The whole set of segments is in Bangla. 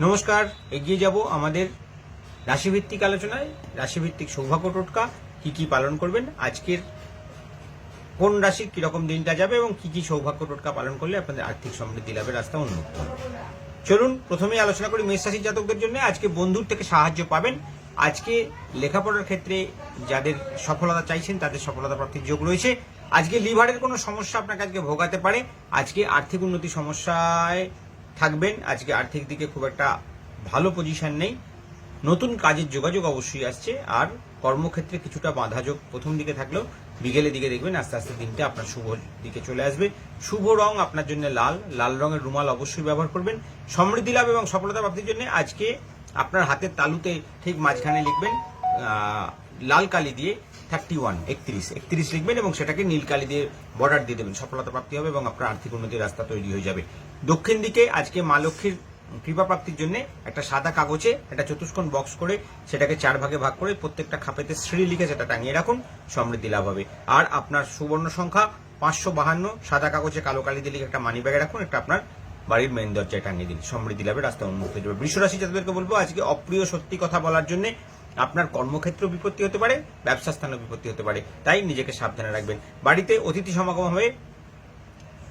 নমস্কার, এগিয়ে যাব আমাদের রাশিভিত্তিক আলোচনায়। রাশিভিত্তিক সৌভাগ্য টোটকা কি কি পালন করবেন, আজকের কোন রাশির কিরকম দিনটা যাবে এবং কি কি সৌভাগ্য টোটকা পালন করলে আপনাদের আর্থিক সমৃদ্ধি লাভের রাস্তা উন্মুক্ত হবে। চলুন প্রথমেই আলোচনা করি মেষ রাশির জাতকদের জন্য। আজকে বন্ধুর থেকে সাহায্য পাবেন। আজকে লেখাপড়ার ক্ষেত্রে যাদের সফলতা চাইছেন তাদের সফলতা প্রাপ্তির যোগ রয়েছে। আজকে লিভারের কোনো সমস্যা আপনাকে আজকে ভোগাতে পারে। আজকে আর্থিক উন্নতি সমস্যায় থাকবেন। আজকে আর্থিক দিকে খুব একটা ভালো পজিশন নেই। নতুন কাজের যোগাযোগ অবশ্যই আসছে। আর কর্মক্ষেত্রে কিছুটা বাধা যোগ প্রথম দিকে থাকলেও বিকেলের দিকে দেখবেন আস্তে আস্তে দিনটা আপনার শুভ দিকে চলে আসবে। শুভ রং আপনার জন্য লাল। লাল রঙের রুমাল অবশ্যই ব্যবহার করবেন। সমৃদ্ধি লাভ এবং সফলতা প্রাপ্তির জন্য আজকে আপনার হাতের তালুতে ঠিক মাঝখানে লিখবেন লাল কালি দিয়ে 31 লিখবেন এবং সেটাকে নীল কালি দিয়ে বর্ডার দিয়ে দেবেন। সফলতা প্রাপ্তি হবে এবং আপনার আর্থিক উন্নতির রাস্তা তৈরি হয়ে যাবে। দক্ষিণ দিকে আজকে মা লক্ষ্মীর কৃপা প্রাপ্তির জন্য একটা সাদা কাগজে একটা চতুষ্কোণ বক্স করে সেটাকে 4 ভাগে ভাগ করে প্রত্যেকটা খাপেতে শ্রী লিখে সেটা টাঙিয়ে রাখুন। সমৃদ্ধি লাভ হবে। আর আপনার সুবর্ণ সংখ্যা 552। সাদা কাগজে কালো কালি দিয়ে লিখে একটা মানি ব্যাগে রাখুন, একটা আপনার বাড়ির মেন দরজায় টাঙিয়ে দিন। সমৃদ্ধি লাভের রাস্তা উন্মুক্ত হয়ে যাবে। বৃষ রাশি যাদেরকে বলবো, আজকে অপ্রিয় সত্যি কথা বলার জন্য আপনার কর্মক্ষেত্র বিপত্তি হতে পারে, ব্যবসা স্থানেও বিপত্তি হতে পারে, তাই নিজেকে সাবধানে রাখবেন। বাড়িতে অতিথি সমাগম হবে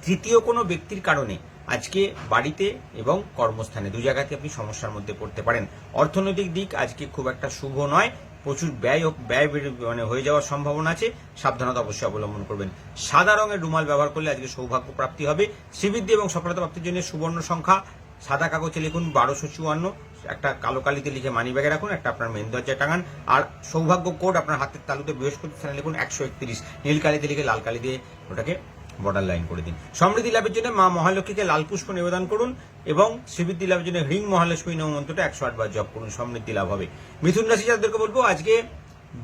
তৃতীয় কোনো ব্যক্তির কারণে। আজকে বাড়িতে এবং কর্মস্থানে দু জায়গাতে আপনি সমস্যার মধ্যে পড়তে পারেন। অর্থনৈতিক দিক আজকে খুব একটা শুভ নয়। প্রচুর ব্যয় হয়ে যাওয়ার সম্ভাবনা আছে। সাবধানতা অবশ্যই অবলম্বন করবেন। সাদা রঙের রুমাল ব্যবহার করলে আজকে সৌভাগ্য প্রাপ্তি হবে। শ্রীবৃদ্ধি এবং সফলতা প্রাপ্তির জন্য সুবর্ণ সংখ্যা সাদা কাগজে লিখুন 1254। একটা কালো কালিতে লিখে মানি ব্যাগে রাখুন, একটা আপনার মেন দরজায় টাঙান। আর সৌভাগ্য কোড আপনার হাতের তালুতে বৃহস্পতি স্থানে লিখুন 131। নীল কালিতে লিখে লাল কালি দিয়ে ওটাকে বর্ডার লাইন করে দিন। সমৃদ্ধি লাভের জন্য মা মহালক্ষ্মীকে লাল পুষ্প নিবেদন করুন এবং শ্রীবৃদ্ধি লাভের জন্য হ্রিং মহালক্ষ্মী নম মন্ত্রটা 108 বার জপ করুন। সমৃদ্ধি লাভ হবে। মিথুন রাশি যাদেরকে বলবো, আজকে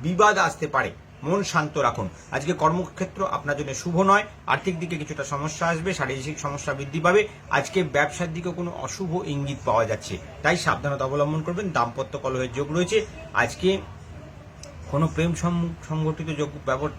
বিবাদ আসতে পারে, মন শান্ত রাখুন। আজকে কর্মক্ষেত্র আপনার জন্য শুভ নয়। আর্থিক দিকে কিছুটা সমস্যা আসবে, শারীরিক সমস্যা বৃদ্ধি পাবে। আজকে ব্যবসার দিকে কোনো অশুভ ইঙ্গিত পাওয়া যাচ্ছে, তাই সাবধানতা অবলম্বন করবেন। দাম্পত্য কলহের যোগ রয়েছে। আজকে কোনো প্রেম সংগঠিত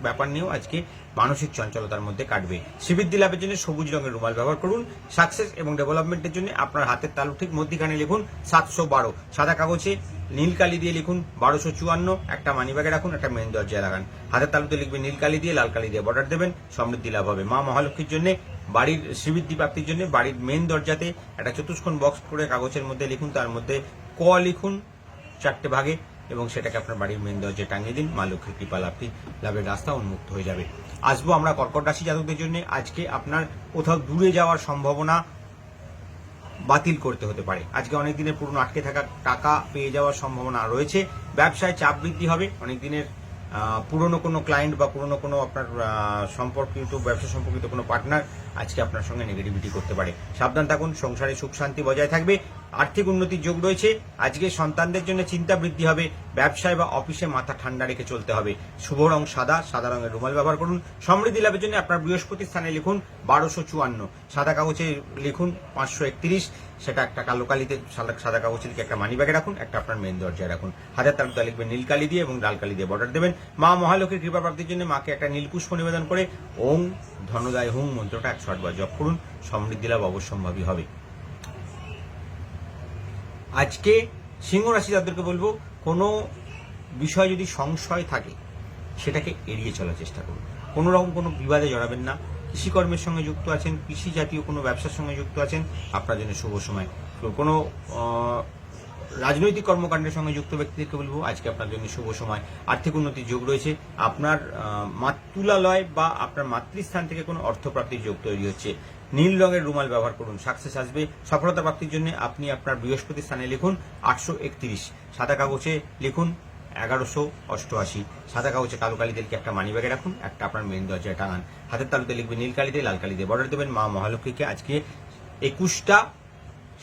ব্যাপার নিয়েও আজকে মানসিক চঞ্চলতার মধ্যে কাটবে। শ্রীবৃদ্ধি লাভের জন্য সবুজ রঙের রুমাল ব্যবহার করুন। সাকসেস এবং ডেভেলপমেন্টের জন্য আপনার হাতের তালু ঠিক মধ্যখানে লিখুন 712। সাদা কাগজে নীল কালি দিয়ে লিখুন 1254। একটা মানি ব্যাগে রাখুন, একটা মেন দরজায় লাগান। হাতের তালুতে লিখবেন নীল কালি দিয়ে, লাল কালি দিয়ে বর্ডার দেবেন। সমৃদ্ধি লাভ হবে। মা মহালক্ষ্মীর জন্য বাড়ির শ্রীবৃদ্ধি প্রাপ্তির জন্য বাড়ির মেন দরজাতে একটা চতুষ্কোণ বক্স করে কাগজের মধ্যে লিখুন, তার মধ্যে ক লিখুন 4টে ভাগে এবং সেটাকে আপনার বাড়ির মেন দরজায় টাঙিয়ে দিন। মা লক্ষ্মীর কৃপা লাভের রাস্তা উন্মুক্ত হয়ে যাবে। আসবো আমরা কর্কট রাশি জাতকদের জন্য। আজকে আপনার কোথাও দূরে যাওয়ার সম্ভাবনা বাতিল করতে হতে পারে। আজকে অনেক দিনের পুরনো আটকে থাকা টাকা পেয়ে যাওয়ার সম্ভাবনা রয়েছে। ব্যবসায় চাপ বৃদ্ধি হবে। অনেক দিনের পুরনো কোনো ক্লায়েন্ট বা পুরনো কোনো আপনার ব্যবসা সম্পর্কিত কোনো পার্টনার আজকে আপনার সঙ্গে নেগেটিভিটি করতে পারে। সাবধান থাকুন। সংসারে সুখ শান্তি বজায় থাকবে। আর্থিক উন্নতির যোগ রয়েছে। আজকে সন্তানদের জন্য চিন্তা বৃদ্ধি হবে। ব্যবসায় বা অফিসে মাথা ঠান্ডা রেখে চলতে হবে। শুভ রং সাদা। সাদা রঙের রুমাল ব্যবহার করুন। সমৃদ্ধি লাভের জন্য আপনার বৃহস্পতি স্থানে লিখুন 1254। সাদা কাগজে লিখুন 531। সেটা একটা কালো কালিতে সাদা কাগজে লিখে একটা মানি ব্যাগে রাখুন, একটা আপনার মেন দরজায় রাখুন। হাতের তালুতে লিখবেন নীল কালি দিয়ে এবং লাল কালি দিয়ে বর্ডার দেবেন। মা মহালক্ষ্মীর কৃপা প্রাপ্তির জন্য মাকে একটা নীল পুষ্প নিবেদন করে ওং ধনদায় হুং মন্ত্রটা 108 বার জপ করুন। সমৃদ্ধি লাভ অবশ্যম্ভাবী হবে। আজকে সিংহ রাশি যাদেরকে বলবো, কোনো বিষয় যদি সংশয় থাকে সেটাকে এড়িয়ে চলার চেষ্টা করুন। কোনো রকম কোনো বিবাদে জড়াবেন না। কৃষিকর্মের সঙ্গে যুক্ত আছেন, কৃষি জাতীয় কোনো ব্যবসার সঙ্গে যুক্ত আছেন, আপনার জন্য শুভ সময়। কোনো রাজনৈতিক কর্মকাণ্ডের সঙ্গে যুক্ত ব্যক্তিদেরকে বলবো, আজকে আপনার জন্য শুভ সময়। আর্থিক উন্নতির যোগ রয়েছে। আপনার মাতুলালয় বা আপনার মাতৃস্থান থেকে কোনো অর্থপ্রাপ্তির যোগ তৈরি হচ্ছে। নীল রঙের রুমাল ব্যবহার করুন। সাকসেস আসবে। সফলতা প্রাপ্তির জন্য আপনি আপনার বৃহস্পতি স্থানে লিখুন 831। সাদা কাগজে লিখুন 1188। সাদা কাগজে কালো কালি দিয়ে একটা মানি ব্যাগে রাখুন, একটা আপনার মেন দরজায় টাঙান। হাতের তালুতে লিখবেন নীল কালি দিয়ে, লাল কালি দিয়ে বর্ডার দেবেন। মা মহালক্ষ্মীকে আজকে 21টা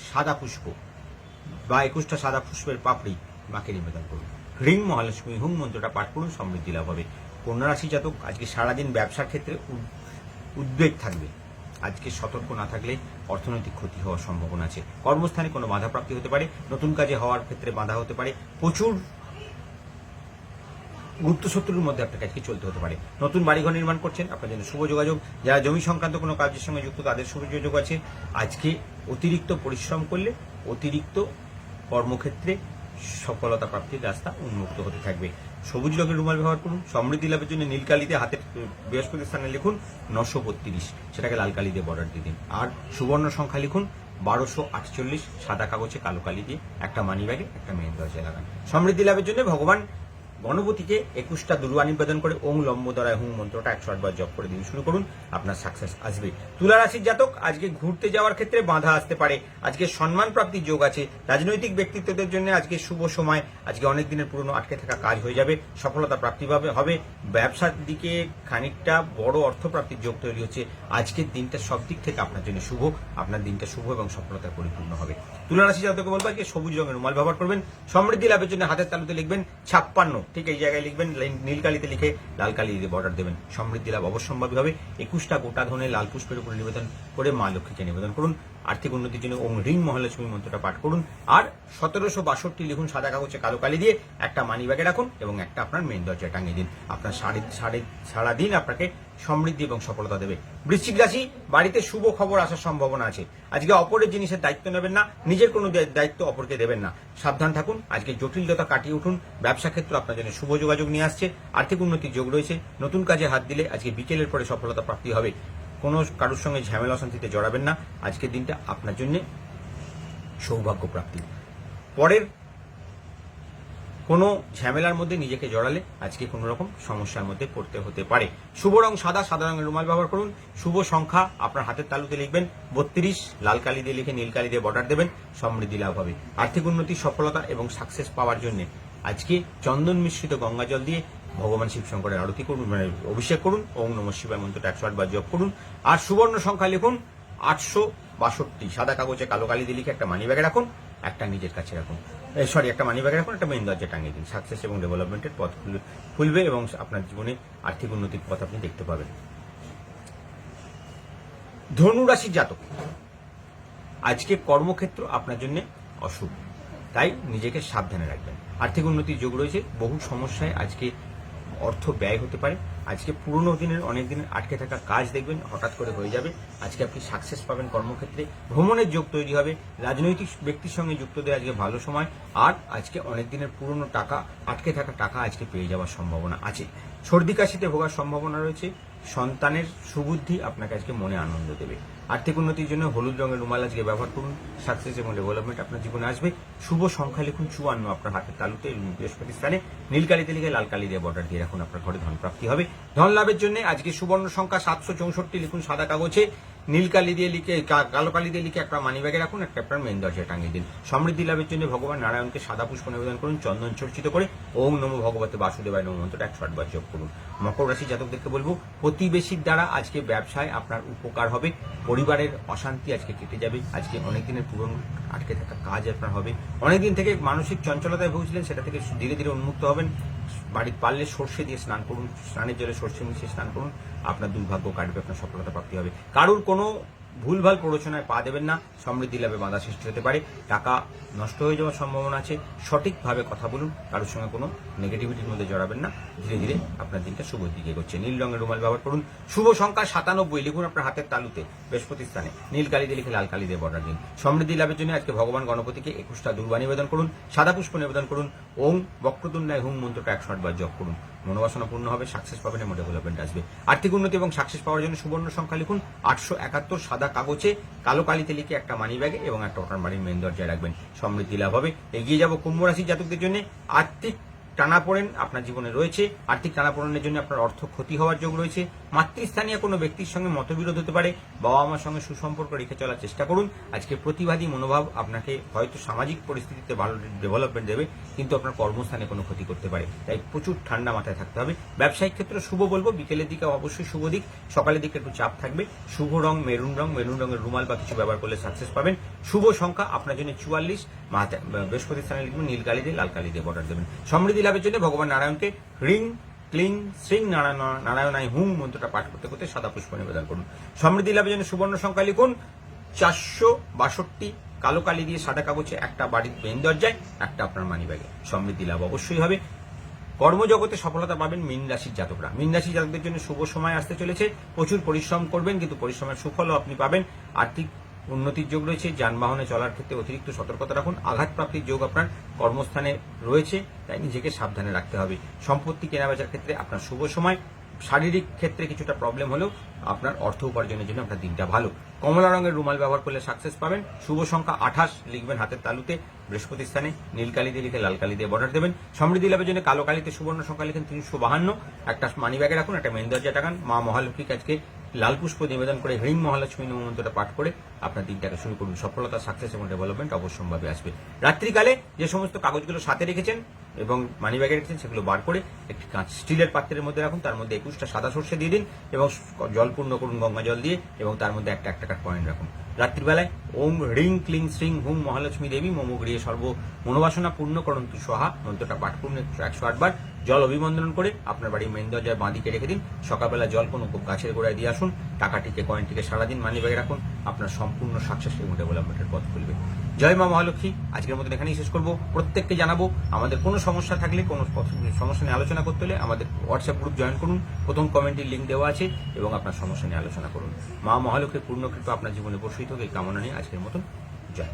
সাদা পুষ্প বা 21টা সাদা পুষ্পের পাপড়ি মাকে নিবেদন করুন। হ্রিং মহালক্ষ্মী হুং মন্ত্রটা পাঠ করুন। সমৃদ্ধি লাভ হবে। কন্যা রাশি জাতক, আজকে সারাদিন ব্যবসার ক্ষেত্রে উদ্বেগ থাকবে। আজকে সতর্ক না থাকলে অর্থনৈতিক ক্ষতি হওয়ার সম্ভাবনা আছে। কর্মস্থানে কোনো বাধাপ্রাপ্তি হতে পারে। নতুন কাজে হওয়ার ক্ষেত্রে বাধা হতে পারে। প্রচুর গুপ্ত শত্রুর মধ্যে আপনাকে আজকে চলতে হতে পারে। নতুন বাড়িঘর নির্মাণ করছেন, আপনার জন্য শুভ যোগাযোগ। যারা জমি সংক্রান্ত কোনো কাজের সঙ্গে যুক্ত তাদের শুভ যোগাযোগ আছে। আজকে অতিরিক্ত পরিশ্রম করলে অতিরিক্ত কর্মক্ষেত্রে সফলতা প্রাপ্তির রাস্তা উন্মুক্ত হতে থাকবে। সবুজ রঙের রুমাল ব্যবহার করুন। সমৃদ্ধি লাভের জন্য নীল কালিতে হাতের বৃহস্পতির স্থানে লিখুন 932, সেটাকে লাল কালি দিয়ে বর্ডার দিয়ে দিন। আর সুবর্ণ সংখ্যা লিখুন 1248, সাদা কাগজে কালো কালি দিয়ে একটা মানি ব্যাগে একটা মেয়ের দরজায় লাগান। সমৃদ্ধি লাভের জন্য ভগবান গণপতিকে 21টা দুর্বা নিবেদন করে ওং লম্বোদরায় হুম মন্ত্রটা 108 বার জপ করে দিন শুরু করুন, আপনার সাকসেস আসবে। তুলা রাশির জাতক, আজকে ঘুরতে যাওয়ার ক্ষেত্রে বাধা আসতে পারে, আজকে সম্মান প্রাপ্তির যোগ আছে। রাজনৈতিক ব্যক্তিত্বদের জন্য আজকে শুভ সময়, আজকে অনেক দিনের পুরনো আটকে থাকা কাজ হয়ে যাবে, সফলতা প্রাপ্তি হবে। ব্যবসার দিকে খানিকটা বড় অর্থপ্রাপ্তির যোগ তৈরি হচ্ছে। আজকের দিনটা সব দিক থেকে আপনার জন্য শুভ, আপনার দিনটা শুভ এবং সফলতায় পরিপূর্ণ হবে। তুলা রাশি জাতককে বলবো আজকে সবুজ রঙের রুমাল ব্যবহার করবেন। সমৃদ্ধি লাভের জন্য হাতের তালুতে লিখবেন 56, ঠিক এই জায়গায় লিখবেন, নীল কালিতে লিখে লাল কালি দিয়ে বর্ডার দেবেন। সমৃদ্ধি লাভ অবশ্যম্ভাবী হবে। 21টা গোটা ধনে লাল পুষ্পের উপরে নিবেদন করে মা লক্ষ্মীকে নিবেদন করুন। আর্থিক উন্নতির জন্য ওম রিং মহালক্ষ্মী মন্ত্রটা পাঠ করুন। আর 1762 লিখুন সাদা কাগজে কালো কালি দিয়ে, একটা মানি ব্যাগে রাখুন এবং একটা আপনার মেন দরজায় টাঙিয়ে দিন। আপনার সারাদিন আপনাকে সমৃদ্ধি এবং সফলতা দেবে। বৃশ্চিক রাশি, বাড়িতে শুভ খবর আসার সম্ভাবনা আছে। আজকে অপরের জিনিসের দায়িত্ব নেবেন না, নিজের কোনো দায়িত্ব অপরকে দেবেন না, সাবধান থাকুন। আজকে জটিলতা কাটিয়ে উঠুন। ব্যবসা ক্ষেত্র আপনার জন্য শুভ যোগাযোগ নিয়ে আসছে, আর্থিক উন্নতির যোগ রয়েছে। নতুন কাজে হাত দিলে আজকে বিকেলের পরে সফলতা প্রাপ্তি হবে। কোনো কারোর সঙ্গে ঝামেলা অশান্তিতে জড়াবেন না। আজকের দিনটা আপনার জন্য সৌভাগ্য প্রাপ্তি। পরের কোনো ঝামেলার মধ্যে নিজেকে জড়ালে আজকে কোনো রকম সমস্যার মধ্যে পড়তে হতে পারে। শুভ রং সাদা, সাদা রঙের রুমাল ব্যবহার করুন। শুভ সংখ্যা আপনার হাতের তালুতে লিখবেন 32, লাল কালি দিয়ে লিখে নীল কালি দিয়ে বর্ডার দেবেন। সমৃদ্ধি লাভ হবে। আর্থিক উন্নতি, সফলতা এবং সাকসেস পাওয়ার জন্য আজকে চন্দন মিশ্রিত গঙ্গা জল দিয়ে ভগবান শিব শঙ্করের আরতি করুন, মানে অভিষেক করুন। ওং নমঃ শিবায় মন্ত্রটা 108 বার জপ করুন। আর সুবর্ণ সংখ্যা লিখুন 862, সাদা কাগজে কালো কালি দিয়ে লিখে একটা মানি ব্যাগে রাখুন, একটা নিজের কাছে রাখুন, একটা মানি ব্যাগে রাখুন, একটা মেইন দরজা টাঙিয়ে দিন। সাকসেস এবং ডেভেলপমেন্টের পথ খুলবে এবং আপনার জীবনে আর্থিক উন্নতির পথ আপনি দেখতে পাবেন। ধনু রাশির জাতক, আজকে কর্মক্ষেত্র আপনার জন্য অশুভ, তাই নিজেকে সাবধানে রাখবেন। আর্থিক উন্নতির যোগ রয়েছে। বহু সমস্যায় আজকে অর্থ ব্যয় হতে পারে। আজকে পুরনো দিনের অনেক দিনের আটকে থাকা কাজ দেখবেন হঠাৎ করে হয়ে যাবে। আজকে আপনি সাকসেস পাবেন কর্মক্ষেত্রে। ভ্রমণের যোগ তৈরি হবে। রাজনৈতিক ব্যক্তির সঙ্গে যুক্ত দেওয়া আজকে ভালো সময়। আর আজকে অনেক দিনের পুরনো টাকা, আটকে থাকা টাকা আজকে পেয়ে যাওয়ার সম্ভাবনা আছে। সর্দি কাশিতে ভোগার সম্ভাবনা রয়েছে। সন্তানের সুবুদ্ধি আপনাকে আজকে মনে আনন্দ দেবে। আর্থিক উন্নতির জন্য হলুদ রঙের রুমাল আজকে ব্যবহার করুন। সাকসেস এবং ডেভেলপমেন্ট আপনার জীবনে আসবে। শুভ সংখ্যা লিখুন 54, আপনার হাতের তালুতে বৃহস্পতি স্থানে নীল কালিতে লিখে লাল কালি দিয়ে বর্ডার দিয়ে রাখুন, আপনার ঘরে ধন প্রাপ্তি হবে। ধন লাভের জন্য আজকে সুবর্ণ সংখ্যা 764 লিখুন সাদা কাগজে নীল কালি দিয়ে লিখে কালো কালি দিয়ে লিখে একটা মানি ব্যাগে রাখুন, একটা আপনার মেন দরজায় টাঙিয়ে দিন। সমৃদ্ধি লাভের জন্য ভগবান নারায়ণকে সাদা পুষ্প নিবেদন করুন, চন্দন চর্চিত করে ওং নমঃ ভগবতে বাসুদেবায় নমঃ মন্ত্রটা 108 বার জপ করুন। মকর রাশি জাতকদেরকে বলবো, প্রতিবেশীর দ্বারা আজকে ব্যবসায় আপনার উপকার হবে। পরিবারের অশান্তি আজকে কেটে যাবে। আজকে অনেক দিনের পুরনো আটকে থাকা কাজ আপনার হবে। অনেকদিন থেকে মানসিক চঞ্চলতায় ভুগছিলেন, সেটা থেকে ধীরে ধীরে উন্মুক্ত হবেন। বাড়ির পারলে সর্ষে দিয়ে স্নান করুন, স্নানের জলে সর্ষে মিশিয়ে স্নান করুন, আপনার দুর্ভাগ্য কাটবে, আপনার সফলতা প্রাপ্তি হবে। কারুর কোনো ভুলভাল প্ররোচনায় পা দেবেন না, সমৃদ্ধি লাভে বাধা সৃষ্টি হতে পারে, টাকা নষ্ট হয়ে যাওয়ার সম্ভাবনা আছে। সঠিকভাবে কথা বলুন, কারোর সঙ্গে কোনো নেগেটিভিটির মধ্যে জড়াবেন না। ধীরে ধীরে আপনার দিনটা শুভ দিকে এগোচ্ছে। নীল রঙের রুমাল ব্যবহার করুন। শুভ সংখ্যা 97 লিখুন আপনার হাতের তালুতে বৃহস্পতি স্থানে নীল কালি দিয়ে লিখে লাল কালি দিয়ে বর্ডার দিন। সমৃদ্ধি লাভের জন্য আজকে ভগবান গণপতিকে 21টা দুর্বা নিবেদন করুন, সাদা পুষ্প নিবেদন করুন, ওং বক্রতুণ্ডায় হুম মন্ত্রটা 108 বার জপ করুন। মনোবাসনা পূর্ণ হবে, সাকসেস পাবেন এবং ডেভেলপমেন্ট আসবে। আর্থিক উন্নতি এবং সাকসেস পাওয়ার জন্য সুবর্ণ সংখ্যা লিখুন 871, সাদা কাগজে কালো কালিতে লিখে একটা মানি ব্যাগে এবং একটা ওটার বাড়ির মেন দরজায় রাখবেন। সমৃদ্ধি লাভ হবে। এগিয়ে যাব কুম্ভ রাশির জাতকদের জন্য। আর্থিক টানাপোড়েন আপনার জীবনে রয়েছে। আর্থিক টানাপোড়েনের জন্য আপনার অর্থ ক্ষতি হওয়ার যোগ রয়েছে। মাতৃস্থানীয় কোনো ব্যক্তির সঙ্গে মতবিরোধ হতে পারে। বাবা মার সঙ্গে সুসম্পর্ক রেখে চলার চেষ্টা করুন। আজকে প্রতিবাদী মনোভাব আপনাকে হয়তো সামাজিক পরিস্থিতিতে ভালো ডেভেলপমেন্ট দেবে, কিন্তু আপনার কর্মস্থানে কোনো ক্ষতি করতে পারে, তাই প্রচুর ঠান্ডা মাথায় থাকতে হবে। ব্যবসায়িক ক্ষেত্রে শুভ বলবো, বিকেলের দিকে অবশ্যই শুভ দিক, সকালের দিকে একটু চাপ থাকবে। শুভ রং মেরুন রঙের রুমাল বা কিছু ব্যবহার করলে সাকসেস পাবেন। শুভ সংখ্যা আপনার জন্য 44, বৃহস্পতি স্থানে লিখবেন নীল কালি দিয়ে লাল কালি দিয়ে বর্ডার দেবেন। সমৃদ্ধি লাভের জন্য ভগবান নারায়ণকে রিং ক্লিং শ্রীং নারায়ণায় হুম মন্ত্রটা পাঠ করতে করতে সাদা পুষ্প নিবেদন করুন। সমৃদ্ধি লাভের জন্য সুবর্ণ সংখ্যা লিখুন 462, কালো কালি দিয়ে সাদা কাগজে একটা বাড়ির মেন দরজায়, একটা আপনার মানি ব্যাগে। সমৃদ্ধি লাভ অবশ্যই হবে। কর্মজগতে সফলতা পাবেন মীন রাশির জাতকরা। মীন রাশির জাতকদের জন্য শুভ সময় আসতে চলেছে। প্রচুর পরিশ্রম করবেন, কিন্তু পরিশ্রমের সুফলও আপনি পাবেন। আর্থিক উন্নতির যোগ রয়েছে। যানবাহনে চলার ক্ষেত্রে অতিরিক্ত সতর্কতা রাখুন। আঘাতপ্রাপ্তির যোগ আপনার কর্মস্থানে রয়েছে, তাই নিজেকে সাবধানে রাখতে হবে। সম্পত্তি কেনাবেচার ক্ষেত্রে আপনার শুভ সময়। শারীরিক ক্ষেত্রে কিছুটা প্রবলেম হলেও আপনার অর্থ উপার্জনের জন্য আপনার দিনটা ভালো। কমলা রঙের রুমাল ব্যবহার করলে সাকসেস পাবেন। শুভ সংখ্যা 28, লিখবেন হাতের তালুতে। বৃহস্পতি স্থানে নীল কালি দিয়ে লিখে লাল কালি দিয়ে বর্ডার দেবেন। সমৃদ্ধি লাভের জন্য কালো কালিতে সুবর্ণ সংখ্যা লিখেন 352। একটা মানি ব্যাগে রাখুন, একটা মেন দরজা টাকান। মা মহালক্ষ্মীকে আজকে লাল পুষ্প নিবেদন করে হ্রিং মহালক্ষ্মী মন্ত্রটা পাঠ করে আপনার দিনটাকে শুরু করুন। সফলতা, সাকসেস এবং ডেভেলপমেন্ট অবশ্যম্ভাবে আসবে। রাত্রিকালে যে সমস্ত কাগজগুলো সাথে রেখেছেন এবং মানি ব্যাগে রেখেছেন সেগুলো বার করে একটি স্টিলের পাত্রের মধ্যে রাখুন। তার মধ্যে 21টা সাদা সর্ষে দিয়ে দিন এবং জল পূর্ণ করুন গঙ্গা জল দিয়ে, এবং তার মধ্যে একটা 1 টাকার কয়েন রাখুন। রাত্রিবেলায় ওম হ্রিং ক্লিং শ্রিং হুম মহালক্ষ্মী দেবী মম গৃহে সর্ব মনোবাসনা পূর্ণ করন্তু সহা মন্ত্রটা পাঠ করুন 108 বার। জল অভিবন্দন করে আপনার বাড়ির মেন দরজায় বাঁদিকে রেখে দিন। সকালবেলা জল কোনো গাছের গোড়ায় দিয়ে আসুন। টাকাটিকে, কয়েনটিকে সারাদিন মানি ব্যাগে রাখুন। আপনার সম্পূর্ণ সাকসেস এবং ডেভেলপমেন্টের পথ খুলবে। জয় মা মহালক্ষ্মী। আজকের মতন এখানেই শেষ করবো। প্রত্যেককে জানাবো, আমাদের কোনো সমস্যা থাকলে, কোনো সমস্যা নিয়ে আলোচনা করতে হলে আমাদের হোয়াটসঅ্যাপ গ্রুপ জয়েন করুন। প্রথম কমেন্টের লিঙ্ক দেওয়া আছে, এবং আপনার সমস্যা নিয়ে আলোচনা করুন। মা মহালক্ষ্মীর পূর্ণ কৃপা আপনার জীবনে বর্ষিত হোক এই কামনা নিয়ে আজকের মতন জয়।